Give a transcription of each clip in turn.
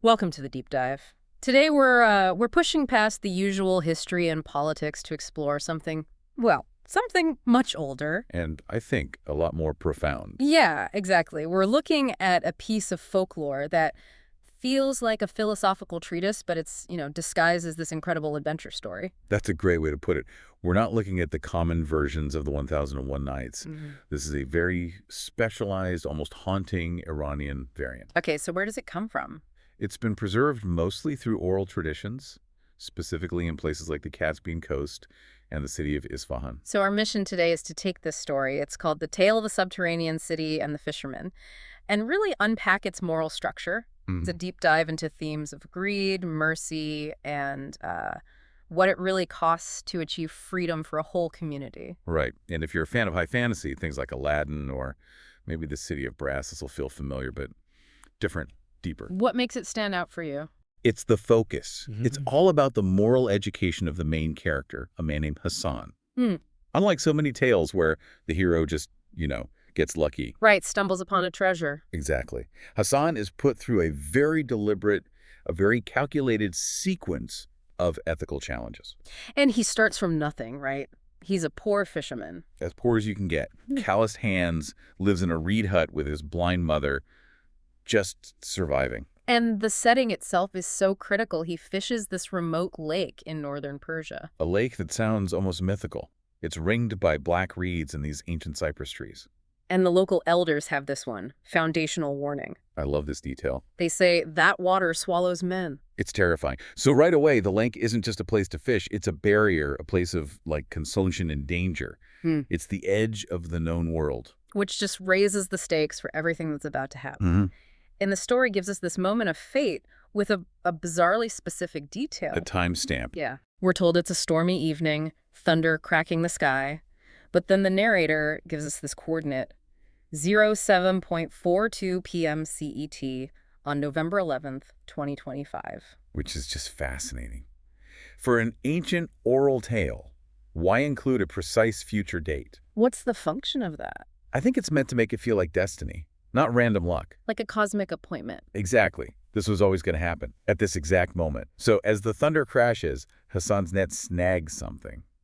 Welcome to the deep dive. Today we're pushing past the usual history and politics to explore something, well, something much older. And I think a lot more profound. Yeah, exactly. We're looking at a piece of folklore that feels like a philosophical treatise, but it's, disguised as this incredible adventure story. That's a great way to put it. We're not looking at the common versions of the 1001 Nights. This is a very specialized, almost haunting Iranian variant. Okay, so where does it come from? It's been preserved mostly through oral traditions, specifically in places like the Caspian Coast and the city of Isfahan. So our mission today is to take this story. It's called The Tale of the Subterranean City and the Fisherman, and really unpack its moral structure. It's a deep dive into themes of greed, mercy, and what it really costs to achieve freedom for a whole community. Right. And if you're a fan of high fantasy, things like Aladdin or maybe the City of Brass, this will feel familiar, but different, deeper. What makes it stand out for you? It's the focus. It's all about the moral education of the main character, a man named Hassan. Unlike so many tales where the hero just, gets lucky. Right, stumbles upon a treasure. Exactly. Hassan is put through a very deliberate, a very calculated sequence of ethical challenges. And he starts from nothing, right? He's a poor fisherman. As poor as you can get. Calloused hands, lives in a reed hut with his blind mother, just surviving. And the setting itself is so critical. He fishes this remote lake in northern Persia. A lake that sounds almost mythical. It's ringed by black reeds and these ancient cypress trees. And the local elders have this one, foundational warning. I love this detail. They say, that water swallows men. It's terrifying. So right away, the lake isn't just a place to fish. It's a barrier, a place of, consumption and danger. It's the edge of the known world. Which just raises the stakes for everything that's about to happen. And the story gives us this moment of fate with a bizarrely specific detail. A timestamp. Yeah. We're told it's a stormy evening, thunder cracking the sky. But then the narrator gives us this coordinate, 07.42 p.m. CET on November 11th, 2025. Which is just fascinating. For an ancient oral tale, why include a precise future date? What's the function of that? I think it's meant to make it feel like destiny, not random luck. Like a cosmic appointment. Exactly. This was always going to happen at this exact moment. So as the thunder crashes, Hassan's net snags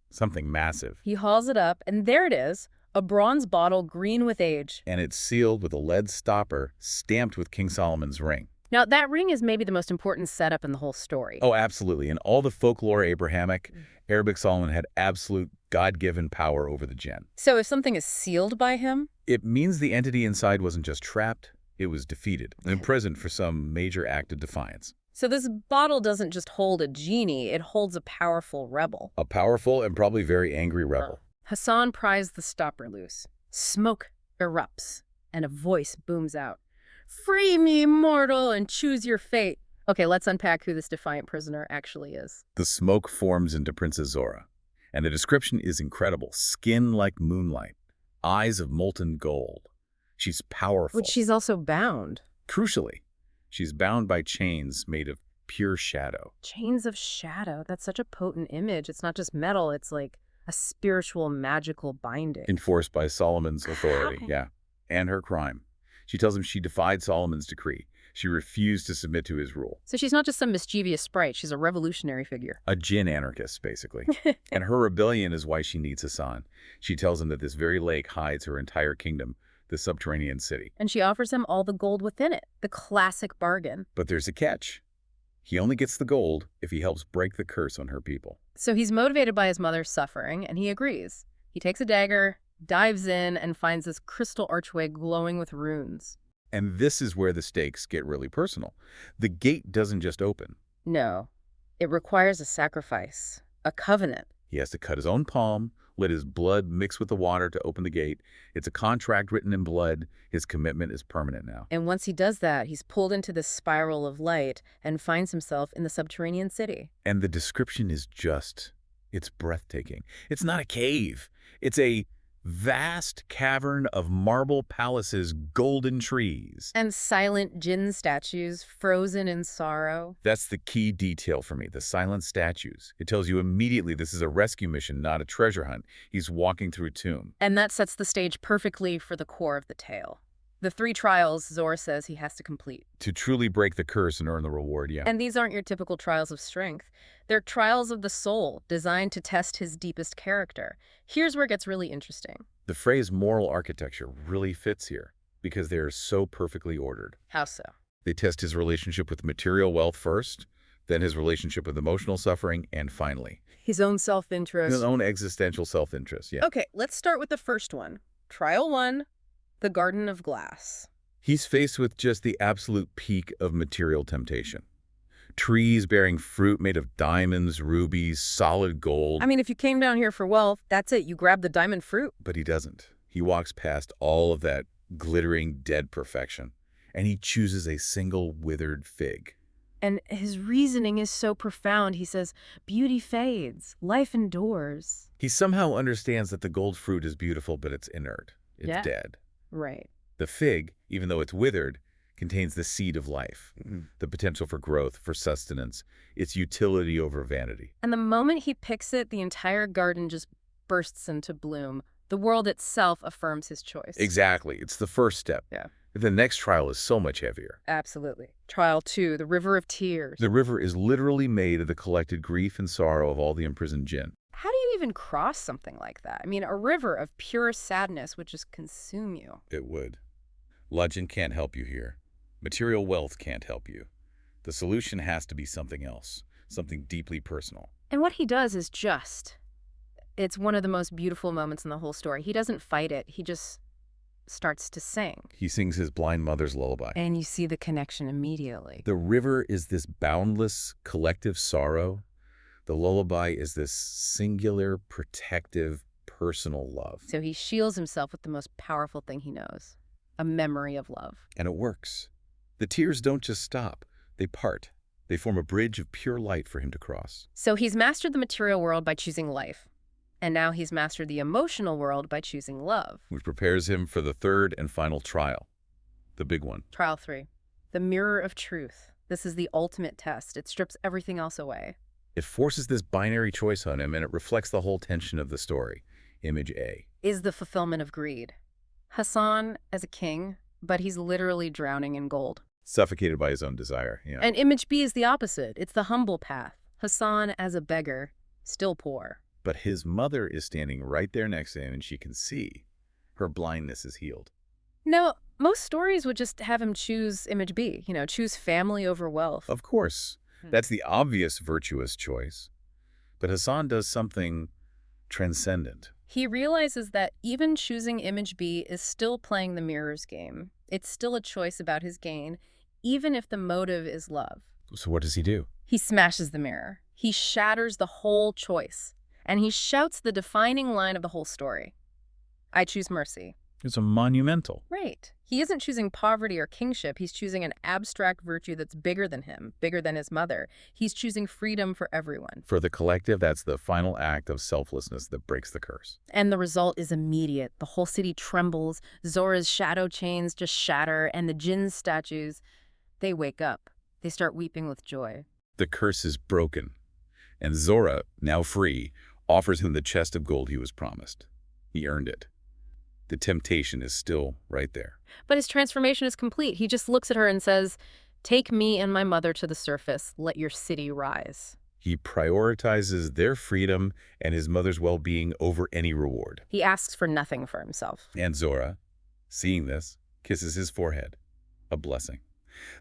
something massive. He hauls it up, and there it is, a bronze bottle green with age. And it's sealed with a lead stopper stamped with King Solomon's ring. Now, that ring is maybe the most important setup in the whole story. Oh, absolutely. In all the folklore Abrahamic, Arabic Solomon had absolute God-given power over the gem. So if something is sealed by him? It means the entity inside wasn't just trapped, it was defeated, imprisoned for some major act of defiance. So this bottle doesn't just hold a genie, it holds a powerful rebel. A powerful and probably very angry rebel. Hassan pries the stopper loose. Smoke erupts, and a voice booms out. Free me, mortal, and choose your fate. Okay, let's unpack who this defiant prisoner actually is. The smoke forms into Princess Zora, and the description is incredible. Skin like moonlight, eyes of molten gold. She's powerful. But she's also bound. Crucially, she's bound by chains made of pure shadow. Chains of shadow. That's such a potent image. It's not just metal, it's like a spiritual, magical binding. Enforced by Solomon's authority, yeah. And her crime. She tells him she defied Solomon's decree. She refused to submit to his rule. So she's not just some mischievous sprite, she's a revolutionary figure. A djinn anarchist, basically. And her rebellion is why she needs Hassan. She tells him that this very lake hides her entire kingdom, the subterranean city. And she offers him all the gold within it, the classic bargain. But there's a catch. He only gets the gold if he helps break the curse on her people. So he's motivated by his mother's suffering, and he agrees. He takes a dagger, dives in, and finds this crystal archway glowing with runes. And this is where the stakes get really personal. The gate doesn't just open. No. It requires a sacrifice, a covenant. He has to cut his own palm, let his blood mix with the water to open the gate. It's a contract written in blood. His commitment is permanent now. And once he does that, he's pulled into this spiral of light and finds himself in the subterranean city. And the description is it's breathtaking. It's not a cave. It's a vast cavern of marble palaces, golden trees. And silent djinn statues frozen in sorrow. That's the key detail for me, the silent statues. It tells you immediately this is a rescue mission, not a treasure hunt. He's walking through a tomb. And that sets the stage perfectly for the core of the tale. The 3 trials Zor says he has to complete. To truly break the curse and earn the reward, yeah. And these aren't your typical trials of strength. They're trials of the soul, designed to test his deepest character. Here's where it gets really interesting. The phrase moral architecture really fits here because they are so perfectly ordered. How so? They test his relationship with material wealth first, then his relationship with emotional suffering, and finally, His own his self-interest. own existential self-interest, yeah. Okay, let's start with the first one. Trial 1, the Garden of Glass. He's faced with just the absolute peak of material temptation. Trees bearing fruit made of diamonds, rubies, solid gold. I mean, if you came down here for wealth, that's it. You grab the diamond fruit. But he doesn't. He walks past all of that glittering dead perfection, and he chooses a single withered fig. And his reasoning is so profound. He says, beauty fades, life endures. He somehow understands that the gold fruit is beautiful, but it's inert. It's Yeah. dead. Right. The fig, even though it's withered, contains the seed of life, the potential for growth, for sustenance, its utility over vanity. And the moment he picks it, the entire garden just bursts into bloom. The world itself affirms his choice. Exactly. It's the first step. Yeah. The next trial is so much heavier. Absolutely. Trial 2, the River of Tears. The river is literally made of the collected grief and sorrow of all the imprisoned jinn. How do you even cross something like that? I mean, a river of pure sadness would just consume you. It would. Legend can't help you here. Material wealth can't help you. The solution has to be something else, something deeply personal. And what he does is it's one of the most beautiful moments in the whole story. He doesn't fight it. He just starts to sing. He sings his blind mother's lullaby. And you see the connection immediately. The river is this boundless collective sorrow. The lullaby is this singular, protective, personal love. So he shields himself with the most powerful thing he knows, a memory of love. And it works. The tears don't just stop. They part. They form a bridge of pure light for him to cross. So he's mastered the material world by choosing life. And now he's mastered the emotional world by choosing love. Which prepares him for the third and final trial, the big one. Trial 3, the Mirror of Truth. This is the ultimate test. It strips everything else away. It forces this binary choice on him, and it reflects the whole tension of the story. Image A. Is the fulfillment of greed. Hassan as a king, but he's literally drowning in gold. Suffocated by his own desire. Yeah. And image B is the opposite. It's the humble path. Hassan as a beggar, still poor. But his mother is standing right there next to him, and she can see her blindness is healed. No, most stories would just have him choose image B, choose family over wealth. Of course, that's the obvious virtuous choice. But Hassan does something transcendent. He realizes that even choosing image B is still playing the mirror's game. It's still a choice about his gain, even if the motive is love. So what does he do? He smashes the mirror. He shatters the whole choice. And he shouts the defining line of the whole story. I choose mercy. It's a monumental. Right. He isn't choosing poverty or kingship. He's choosing an abstract virtue that's bigger than him, bigger than his mother. He's choosing freedom for everyone. For the collective, that's the final act of selflessness that breaks the curse. And the result is immediate. The whole city trembles. Zora's shadow chains just shatter, and the jinn statues, they wake up. They start weeping with joy. The curse is broken, and Zora, now free, offers him the chest of gold he was promised. He earned it. The temptation is still right there. But his transformation is complete. He just looks at her and says, take me and my mother to the surface. Let your city rise. He prioritizes their freedom and his mother's well-being over any reward. He asks for nothing for himself. And Zora, seeing this, kisses his forehead. A blessing.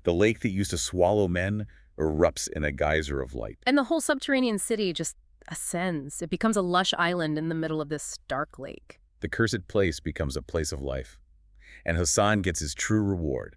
The lake that used to swallow men erupts in a geyser of light. And the whole subterranean city just ascends. It becomes a lush island in the middle of this dark lake. The cursed place becomes a place of life. And Hassan gets his true reward.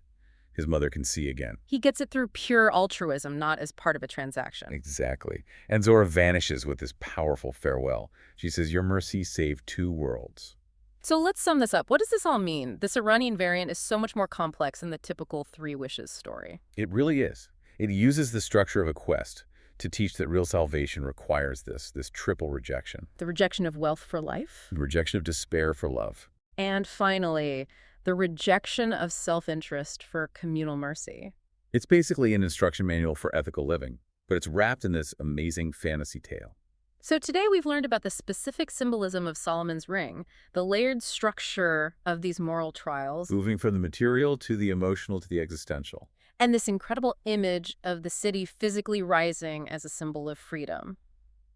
His mother can see again. He gets it through pure altruism, not as part of a transaction. Exactly. And Zora vanishes with this powerful farewell. She says, your mercy saved 2 worlds. So let's sum this up. What does this all mean? This Iranian variant is so much more complex than the typical 3 wishes story. It really is. It uses the structure of a quest to teach that real salvation requires this triple rejection. The rejection of wealth for life. The rejection of despair for love. And finally, the rejection of self-interest for communal mercy. It's basically an instruction manual for ethical living, but it's wrapped in this amazing fantasy tale. So today we've learned about the specific symbolism of Solomon's ring, the layered structure of these moral trials, Moving from the material to the emotional to the existential. and this incredible image of the city physically rising as a symbol of freedom.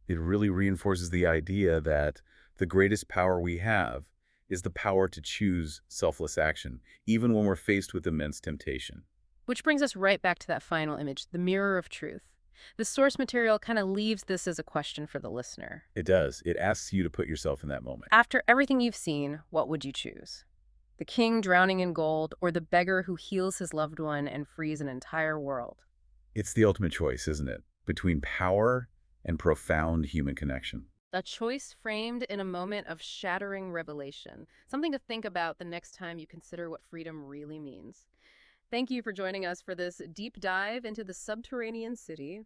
It really reinforces the idea that the greatest power we have is the power to choose selfless action, even when we're faced with immense temptation. Which brings us right back to that final image, the mirror of truth. The source material kind of leaves this as a question for the listener. It does. It asks you to put yourself in that moment. After everything you've seen, what would you choose? The king drowning in gold, or the beggar who heals his loved one and frees an entire world? It's the ultimate choice, isn't it? Between power and profound human connection. A choice framed in a moment of shattering revelation. Something to think about the next time you consider what freedom really means. Thank you for joining us for this deep dive into the subterranean city.